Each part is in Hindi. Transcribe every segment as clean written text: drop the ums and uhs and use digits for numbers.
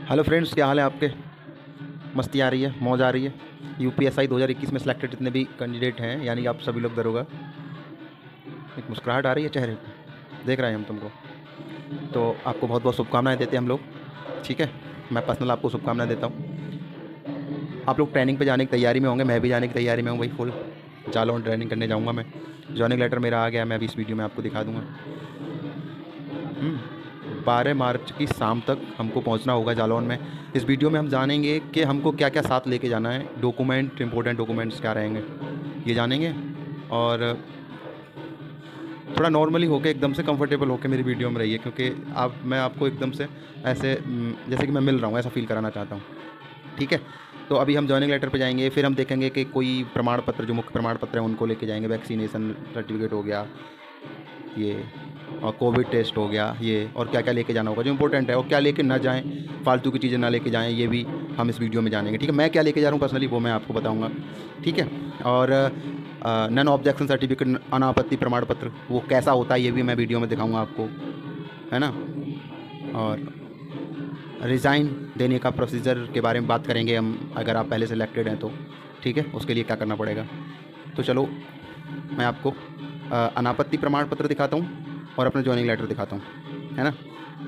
हेलो फ्रेंड्स, क्या हाल है आपके। मस्ती आ रही है, मौज आ रही है। यूपीएसआई 2021 में सिलेक्टेड जितने भी कैंडिडेट हैं, यानी आप सभी लोग दरोगा, एक मुस्कुराहट आ रही है चेहरे पे, देख रहे हैं हम तुमको। तो आपको बहुत बहुत शुभकामनाएं देते हैं हम लोग। ठीक है, मैं पर्सनल आपको शुभकामनाएं देता हूँ। आप लोग ट्रेनिंग पे जाने की तैयारी में होंगे, मैं भी जाने की तैयारी में हूँ भाई, फुल जालौन ट्रेनिंग करने जाऊँगा मैं। जॉइनिंग लेटर मेरा आ गया, मैं अभी इस वीडियो में आपको दिखा दूँगा। 12 मार्च की शाम तक हमको पहुंचना होगा जालौन में। इस वीडियो में हम जानेंगे कि हमको क्या क्या साथ लेके जाना है, डॉक्यूमेंट, इंपॉर्टेंट डॉक्यूमेंट्स क्या रहेंगे, ये जानेंगे। और थोड़ा नॉर्मली होके, एकदम से कंफर्टेबल होके मेरी वीडियो में रहिए, क्योंकि मैं आपको एकदम से ऐसे जैसे कि मैं मिल रहा हूँ ऐसा फील कराना चाहता हूँ। ठीक है, तो अभी हम जॉइनिंग लेटर पे जाएंगे, फिर हम देखेंगे कि कोई प्रमाण पत्र, जो मुख्य प्रमाण पत्र हैं उनको लेके जाएंगे। वैक्सीनेशन सर्टिफिकेट हो गया ये, और कोविड टेस्ट हो गया ये, और क्या क्या लेके जाना होगा जो इंपॉर्टेंट है, और क्या लेके ना जाएं, फालतू की चीज़ें ना लेके जाएं, ये भी हम इस वीडियो में जानेंगे। ठीक है, मैं क्या लेके जा रहा हूँ पर्सनली वो मैं आपको बताऊंगा। ठीक है, और नन ऑब्जेक्शन सर्टिफिकेट, अनापत्ति प्रमाण पत्र, वो कैसा होता है ये भी मैं वीडियो में दिखाऊंगा आपको, है ना। और रिज़ाइन देने का प्रोसीजर के बारे में बात करेंगे हम, अगर आप पहले सेलेक्टेड हैं तो। ठीक है, उसके लिए क्या करना पड़ेगा। तो चलो मैं आपको अनापत्ति प्रमाण पत्र दिखाता हूँ और अपना जॉइनिंग लेटर दिखाता हूँ, है ना।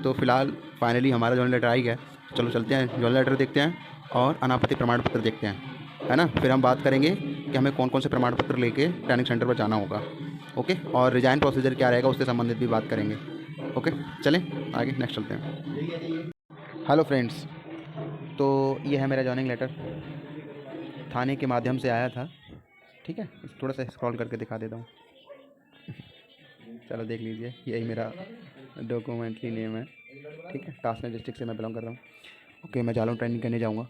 तो फिलहाल फाइनली हमारा जॉइनिंग लेटर आ ही गया है। चलो चलते हैं, जॉइनिंग लेटर देखते हैं और अनापत्ति प्रमाण पत्र देखते हैं, है ना। फिर हम बात करेंगे कि हमें कौन कौन से प्रमाण पत्र लेके ट्रेनिंग सेंटर पर जाना होगा। ओके, और रिजाइन प्रोसीजर क्या रहेगा उससे संबंधित भी बात करेंगे। ओके, चलें आगे, नेक्स्ट चलते हैं। हेलो फ्रेंड्स, तो ये है मेरा जॉइनिंग लेटर, थाने के माध्यम से आया था। ठीक है, थोड़ा सा स्क्रॉल करके दिखा देता हूँ। चलो देख लीजिए, यही मेरा डॉक्यूमेंट्री नेम है। ठीक है, कासगंज डिस्ट्रिक्ट से मैं बिलोंग कर रहा हूँ। ओके, मैं जालौन ट्रेनिंग करने जाऊँगा।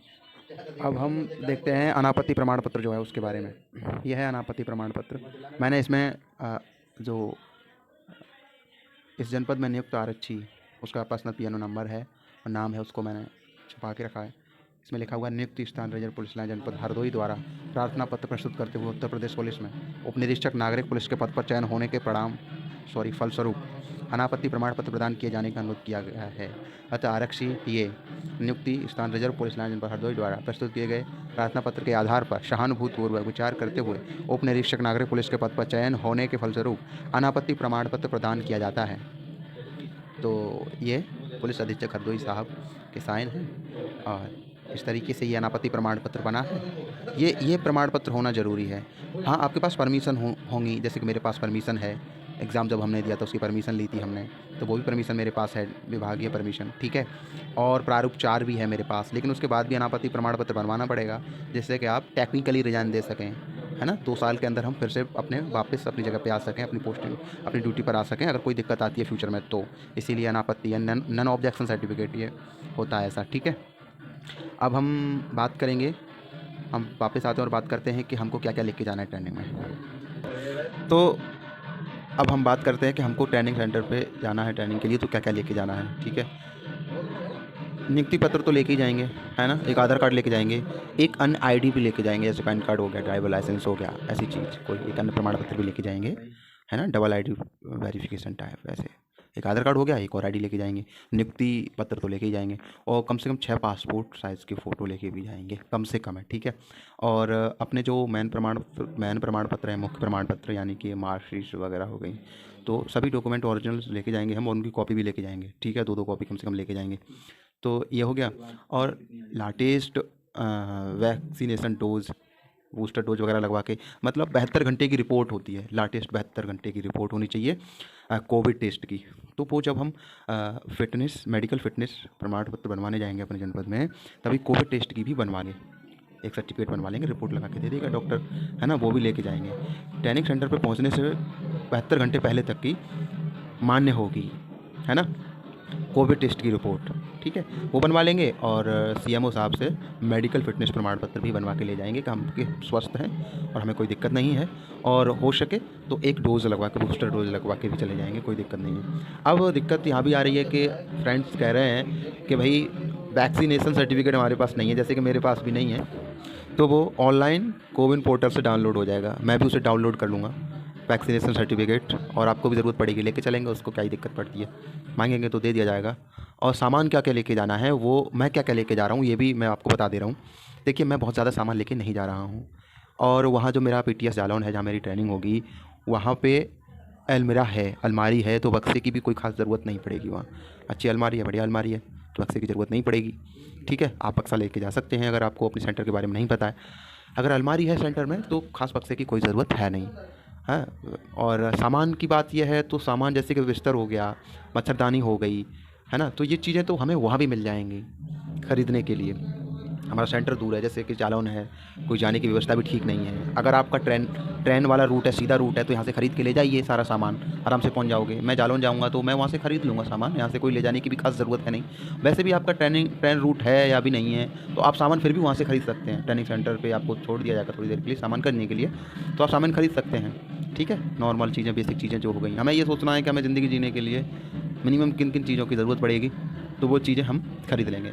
अब हम देखते हैं अनापत्ति प्रमाण पत्र जो है उसके बारे में। यह है अनापत्ति प्रमाण पत्र। मैंने इसमें जो इस जनपद में नियुक्त आरक्षी, उसका पर्सनल पीएनओ नंबर है और नाम है, उसको मैंने छुपा के रखा है। इसमें लिखा हुआ नियुक्ति स्थान रिजर्व पुलिस लाइन जनपद हरदोई द्वारा प्रार्थना पत्र प्रस्तुत करते हुए उत्तर प्रदेश पुलिस में उप निरीक्षक नागरिक पुलिस के पद पर चयन होने के फलस्वरूप अनापत्ति प्रमाण पत्र प्रदान किए जाने का अनुरोध किया गया है। अतः आरक्षी ये नियुक्ति स्थान रिजर्व पुलिस लाइन जनपद हरदोई द्वारा प्रस्तुत किए गए प्रार्थना पत्र के आधार पर सहानुभूतिपूर्वक विचार करते हुए उप निरीक्षक नागरिक पुलिस के पद पर चयन होने के फलस्वरूप अनापत्ति प्रमाण पत्र प्रदान किया जाता है। तो ये पुलिस अधीक्षक हरदोई साहब के साइन हैं, और इस तरीके से ये अनापत्ति प्रमाण पत्र बना है। ये प्रमाण पत्र होना ज़रूरी है। हाँ, आपके पास परमिशन होंगी, जैसे कि मेरे पास परमिशन है। एग्ज़ाम जब हमने दिया तो उसकी परमिशन ली थी हमने, तो वो भी परमिशन मेरे पास है, विभागीय परमिशन। ठीक है, और प्रारूप 4 भी है मेरे पास, लेकिन उसके बाद भी अनापत्ति प्रमाण पत्र बनवाना पड़ेगा, जिससे कि आप टेक्निकली रिजाइन दे सकें, है ना। 2 साल के अंदर हम फिर से वापस अपनी जगह पे आ सकें, अपनी पोस्टिंग, अपनी ड्यूटी पर आ सकें, अगर कोई दिक्कत आती है फ्यूचर में तो। इसीलिए अनापत्ति या नन ऑब्जेक्शन सर्टिफिकेट ये होता है ऐसा। ठीक है, अब हम बात करेंगे, हम वापस आते हैं और बात करते हैं कि हमको क्या क्या लेके जाना है ट्रेनिंग में। तो अब हम बात करते हैं कि हमको ट्रेनिंग सेंटर पे जाना है ट्रेनिंग के लिए, तो क्या क्या लेके जाना है। ठीक है, नियुक्ति पत्र तो लेके ही जाएंगे, है ना। एक आधार कार्ड लेके जाएंगे, एक अन्य आईडी भी लेके जाएंगे, जैसे पैन कार्ड हो गया, ड्राइवर लाइसेंस हो गया, ऐसी चीज़ कोई एक अन्य प्रमाण पत्र भी लेके जाएंगे, है ना। डबल आईडी वेरिफिकेशन टाइप, वैसे एक आधार कार्ड हो गया, एक और आईडी लेके जाएंगे। नियुक्ति पत्र तो लेके ही जाएंगे, और कम से कम 6 पासपोर्ट साइज़ की फ़ोटो लेके भी जाएंगे, कम से कम है। ठीक है, और अपने जो मेन प्रमाण पत्र है, मुख्य प्रमाण पत्र, यानी कि मार्कशीट वगैरह हो गई, तो सभी डॉक्यूमेंट ओरिजिनल्स लेके जाएंगे हम, और उनकी कॉपी भी लेके जाएंगे। ठीक है, 2-2 कॉपी कम से कम लेके जाएंगे। तो ये हो गया। और latest vaccination dose, booster dose वगैरह लगवा के, मतलब 72 घंटे की रिपोर्ट होती है, लाटेस्ट 72 घंटे की रिपोर्ट होनी चाहिए कोविड टेस्ट की। तो वो जब हम मेडिकल फिटनेस प्रमाण पत्र बनवाने जाएंगे अपने जनपद में, तभी कोविड टेस्ट की भी बनवा लें, एक सर्टिफिकेट बनवा लेंगे, रिपोर्ट लगा के दे देगा डॉक्टर, है ना, वो भी लेके जाएंगे। ट्रेनिंग सेंटर पर पहुंचने से 72 घंटे पहले तक की मान्य होगी, है ना, कोविड टेस्ट की रिपोर्ट। ठीक है, वो बनवा लेंगे, और सीएमओ साहब से मेडिकल फिटनेस प्रमाण पत्र भी बनवा के ले जाएंगे कि हम के स्वस्थ हैं और हमें कोई दिक्कत नहीं है, और हो सके तो एक डोज़ लगवा के, बूस्टर डोज लगवा के भी चले जाएंगे, कोई दिक्कत नहीं है। अब दिक्कत यहाँ भी आ रही है कि फ्रेंड्स कह रहे हैं कि भाई वैक्सीनेशन सर्टिफिकेट हमारे पास नहीं है, जैसे कि मेरे पास भी नहीं है, तो वो ऑनलाइन कोविन पोर्टल से डाउनलोड हो जाएगा, मैं भी उसे डाउनलोड कर लूँगा। वैक्सीनेशन सर्टिफिकेट, और आपको भी ज़रूरत पड़ेगी, लेके चलेंगे, उसको क्या ही दिक्कत पड़ती है, मांगेंगे तो दे दिया जाएगा। और सामान क्या क्या लेके जाना है, वो मैं क्या क्या लेके जा रहा हूँ ये भी मैं आपको बता दे रहा हूँ। देखिए, मैं बहुत ज़्यादा सामान लेके नहीं जा रहा हूँ, और वहाँ जो मेरा PTS जालौन है, जहाँ मेरी ट्रेनिंग होगी, वहाँ पे अलमीरा है, अलमारी है, तो बक्से की भी कोई ख़ास ज़रूरत नहीं पड़ेगी वहाँ। अच्छी अलमारी है, बढ़िया अलमारी है, तो बक्से की ज़रूरत नहीं पड़ेगी। ठीक है, आप बक्सा लेके जा सकते हैं अगर आपको अपने सेंटर के बारे में नहीं पता है। अगर अलमारी है सेंटर में तो ख़ास बक्से की कोई ज़रूरत है नहीं है। और सामान की बात यह है, तो सामान जैसे कि बिस्तर हो गया, मच्छरदानी हो गई, है ना, तो ये चीज़ें तो हमें वहाँ भी मिल जाएंगी ख़रीदने के लिए। हमारा सेंटर दूर है, जैसे कि जालौन है, कोई जाने की व्यवस्था भी ठीक नहीं है। अगर आपका ट्रेन वाला रूट है, सीधा रूट है, तो यहाँ से ख़रीद के ले जाइए, सारा सामान आराम से पहुँच जाओगे। मैं जालौन जाऊँगा तो मैं वहाँ से ख़रीद लूँगा सामान, यहाँ से कोई ले जाने की भी खास ज़रूरत है नहीं। वैसे भी आपका ट्रेन रूट है या भी नहीं है, तो आप सामान फिर भी वहाँ से ख़रीद सकते हैं। ट्रेनिंग सेंटर पर आपको छोड़ दिया जाएगा थोड़ी देर के लिए सामान करने के लिए, तो आप सामान खरीद सकते हैं। ठीक है, नॉर्मल चीज़ें, बेसिक चीज़ें जो हो गई। हमें ये सोचना है कि हमें ज़िंदगी जीने के लिए मिनिमम किन किन चीज़ों की ज़रूरत पड़ेगी, तो वो चीज़ें हम खरीद लेंगे।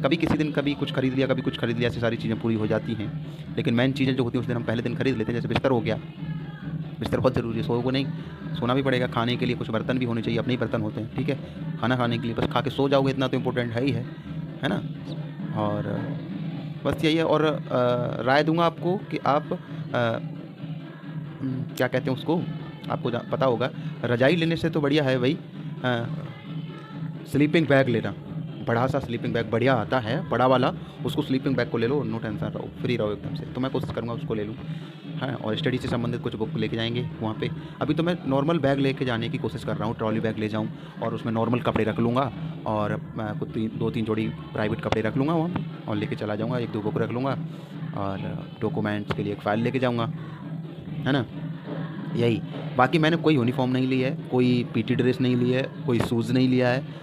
कभी किसी दिन कभी कुछ खरीद लिया, कभी कुछ खरीद लिया, ऐसी सारी चीज़ें पूरी हो जाती हैं। लेकिन मेन चीज़ें जो होती हैं उस दिन हम पहले दिन खरीद लेते हैं। जैसे बिस्तर हो गया, बिस्तर बहुत ज़रूरी है, सो को नहीं, सोना भी पड़ेगा, खाने के लिए कुछ बर्तन भी होने चाहिए, अपने ही बर्तन होते हैं। ठीक है, खाना खाने के लिए बस खा के सो जाओगे, इतना तो इम्पोर्टेंट है ही है ना। और बस यही है। और राय दूंगा आपको कि आप क्या कहते हैं उसको, आपको पता होगा, रजाई लेने से तो बढ़िया है भाई स्लीपिंग बैग लेना। बड़ा सा स्लीपिंग बैग बढ़िया आता है, बड़ा वाला, उसको स्लीपिंग बैग को ले लो, नो टेंशन रहो, फ्री रहो एकदम से। तो मैं कोशिश करूँगा उसको ले लूँ। हाँ, और स्टडी से संबंधित कुछ बुक लेके जाएंगे वहाँ पे। अभी तो मैं नॉर्मल बैग लेके जाने की कोशिश कर रहा हूँ, ट्रॉली बैग ले जाऊँ और उसमें नॉर्मल कपड़े रख लूँगा, और मैं कुछ 2-3 जोड़ी प्राइवेट कपड़े रख लूँगा वहाँ पर, और लेके चला जाऊँगा। 1-2 बुक रख लूँगा, और डॉक्यूमेंट्स के लिए एक फ़ाइल लेके जाऊँगा, है ना, यही। बाकी मैंने कोई यूनिफॉर्म नहीं ली है, कोई PT ड्रेस नहीं ली है, कोई शूज़ नहीं लिया है।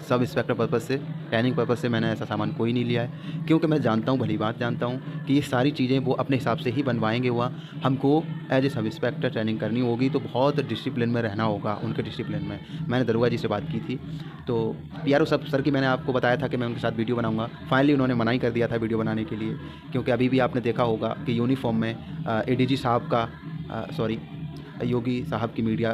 सब इंस्पेक्टर पर्पज़ से, ट्रेनिंग पर्पज़ से मैंने ऐसा सामान कोई नहीं लिया है, क्योंकि मैं जानता हूँ, भली बात जानता हूँ कि ये सारी चीज़ें वो अपने हिसाब से ही बनवाएंगे। हुआ हमको as a sub inspector training करनी होगी, तो बहुत डिसिप्लिन में रहना होगा, उनके डिसिप्लिन में। मैंने दरोगा जी से बात की थी, तो PRO सर की मैंने आपको बताया था कि मैं उनके साथ वीडियो बनाऊंगा। फाइनली उन्होंने मना ही कर दिया था वीडियो बनाने के लिए, क्योंकि अभी भी आपने देखा होगा कि यूनिफॉर्म में ADG साहब का योगी साहब की मीडिया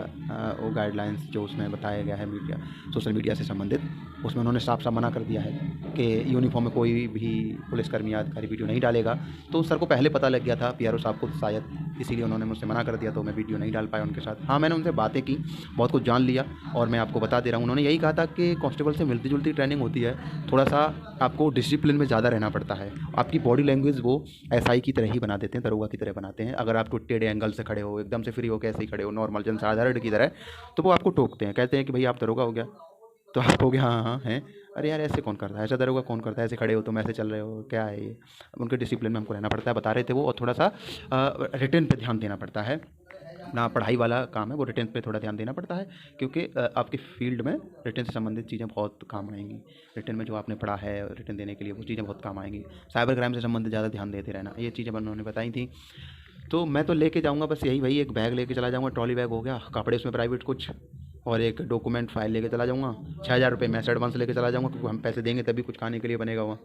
वो गाइडलाइंस जो उसमें बताया गया है मीडिया, सोशल मीडिया से संबंधित, उसमें उन्होंने साफ साफ मना कर दिया है कि यूनिफॉर्म में कोई भी पुलिसकर्मी या अधिकारी वीडियो नहीं डालेगा। तो सर को पहले पता लग गया था, PRO साहब को, शायद इसीलिए उन्होंने मुझसे मना कर दिया, तो मैं वीडियो नहीं डाल पाया उनके साथ। हाँ, मैंने उनसे बातें की, बहुत कुछ जान लिया, और मैं आपको बता दे रहा हूँ। उन्होंने यही कहा था कि कांस्टेबल से मिलती जुलती ट्रेनिंग होती है, थोड़ा सा आपको डिसिप्लिन में ज़्यादा रहना पड़ता है। आपकी बॉडी लैंग्वेज वो SI की तरह ही बना देते हैं, दरोगा की तरह बनाते हैं। अगर आप टेढ़े एंगल से खड़े हो, एकदम से फ्री हो के ऐसे ही खड़े हो, नॉर्मल जनसाधारण की तरह, तो वो आपको टोकते हैं, कहते हैं कि भाई आप दरोगा हो गया, तो आप हो गया हाँ हाँ हैं, अरे यार ऐसे कौन करता है, ऐसा दरोगा कौन करता है, ऐसे खड़े हो तुम, ऐसे चल रहे हो, क्या है ये। उनके डिसिप्लिन में हमको रहना पड़ता है, बता रहे थे वो। और थोड़ा सा रिटर्न पे ध्यान देना पड़ता है, ना पढ़ाई वाला काम है वो, रिटर्न पे थोड़ा ध्यान देना पड़ता है, क्योंकि आपके फील्ड में रिटर्न से संबंधित चीज़ें बहुत काम आएंगी। रिटर्न में जो आपने पढ़ा है रिटर्न देने के लिए, वो चीज़ें बहुत काम आएंगी। साइबर क्राइम से संबंधित ज़्यादा ध्यान देते रहना, ये चीज़ें उन्होंने बताई थी। तो मैं तो लेके जाऊँगा बस यही भाई, एक बैग लेके चला जाऊँगा, ट्रॉली बैग हो गया, कपड़े उसमें प्राइवेट कुछ, और एक डॉक्यूमेंट फाइल लेके चला जाऊँगा। 6,000 रुपये मैं एडवांस लेके चला जाऊँगा, क्योंकि हम पैसे देंगे तभी कुछ खाने के लिए बनेगा वहाँ।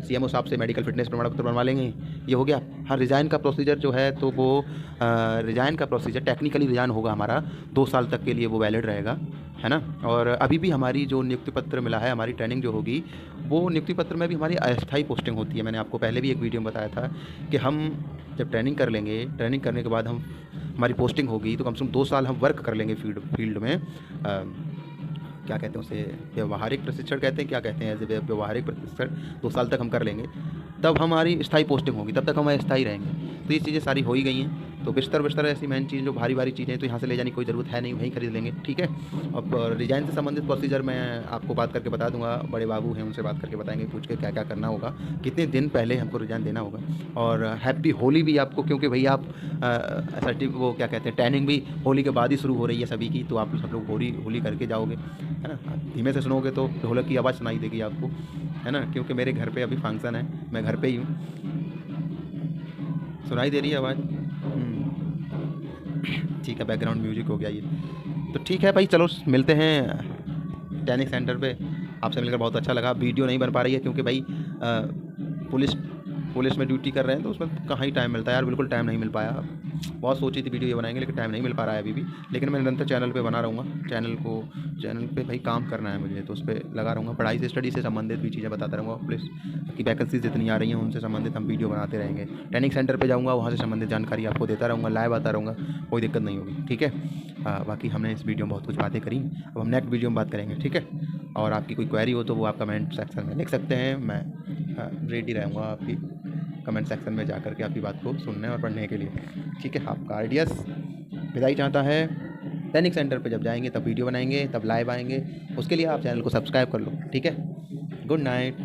CMO साहब से मेडिकल फिटनेस प्रमाण पत्र बनवा लेंगे, ये हो गया। हाँ, रिज़ाइन का प्रोसीजर जो है, तो वो रिज़ाइन का प्रोसीजर टेक्निकली रिज़ाइन होगा हमारा, 2 साल तक के लिए वो वैलिड रहेगा, है ना। और अभी भी हमारी जो नियुक्ति पत्र मिला है, हमारी ट्रेनिंग जो होगी, वो नियुक्ति पत्र में भी हमारी अस्थायी पोस्टिंग होती है। मैंने आपको पहले भी एक वीडियो में बताया था कि हम जब ट्रेनिंग कर लेंगे, ट्रेनिंग करने के बाद हमारी पोस्टिंग होगी, तो कम से कम 2 साल हम वर्क कर लेंगे फील्ड में। क्या कहते हैं उसे, व्यवहारिक प्रशिक्षण कहते हैं, क्या कहते हैं, एज ए व्यवहारिक प्रशिक्षण 2 साल तक हम कर लेंगे, तब हमारी स्थायी पोस्टिंग होगी, तब तक हम स्थायी रहेंगे। तो ये चीज़ें सारी हो ही गई हैं। तो बिस्तर ऐसी मेन चीज़, जो भारी चीज़ें हैं, तो यहाँ से ले जाने की कोई ज़रूरत है नहीं, वहीं खरीद लेंगे, ठीक है। अब रिजाइन से संबंधित प्रोसीजर मैं आपको बात करके बता दूंगा, बड़े बाबू हैं उनसे बात करके बताएंगे, पूछ के क्या क्या करना होगा, कितने दिन पहले हमको रिजाइन देना होगा। और हैप्पी होली भी आपको, क्योंकि भाई आप वो क्या कहते हैं, ट्रेनिंग भी होली के बाद ही शुरू हो रही है सभी की, तो आप सब लोग होली करके जाओगे, है ना। धीमे से सुनोगे तो ढोलक की आवाज़ सुनाई देगी आपको, है ना, क्योंकि मेरे घर पे अभी फंक्शन है, मैं घर पे ही हूँ। सुनाई दे रही है आवाज़? ठीक है, बैकग्राउंड म्यूजिक हो गया ये। तो ठीक है भाई, चलो मिलते हैं ट्रेनिंग सेंटर पे। आपसे मिलकर बहुत अच्छा लगा। वीडियो नहीं बन पा रही है क्योंकि भाई पुलिस पुलिस में ड्यूटी कर रहे हैं तो उसमें कहाँ ही टाइम मिलता है यार, बिल्कुल टाइम नहीं मिल पाया। बहुत सोची थी वीडियो ये बनाएंगे लेकिन टाइम नहीं मिल पा रहा है अभी भी। लेकिन मैं निरंतर चैनल पे बना रहूँगा, चैनल पे भाई काम करना है मुझे, तो उस पर लगा रहूँगा। पढ़ाई से, स्टडी से संबंधित भी चीज़ें बताता रहूँगा। पुलिस की वैकेंसीज जितनी आ रही हैं उनसे संबंधित हम वीडियो बनाते रहेंगे। ट्रेनिंग सेंटर पर जाऊँगा, वहाँ से संबंधित जानकारी आपको देता रहूँगा, लाइव आता रहूँगा, कोई दिक्कत नहीं होगी, ठीक है। बाकी हमने इस वीडियो में बहुत कुछ बातें करी, अब हम नेक्स्ट वीडियो में बात करेंगे, ठीक है। और आपकी कोई क्वेरी हो तो वो आप कमेंट सेक्शन में लिख सकते हैं, मैं रेडी रहूँगा आपकी कमेंट सेक्शन में जाकर के आपकी बात को सुनने और पढ़ने के लिए, ठीक है। आपका आरडीएस विदाई चाहता है। ट्रेनिंग सेंटर पे जब जाएंगे तब वीडियो बनाएंगे, तब लाइव आएंगे, उसके लिए आप चैनल को सब्सक्राइब कर लो, ठीक है। Good night.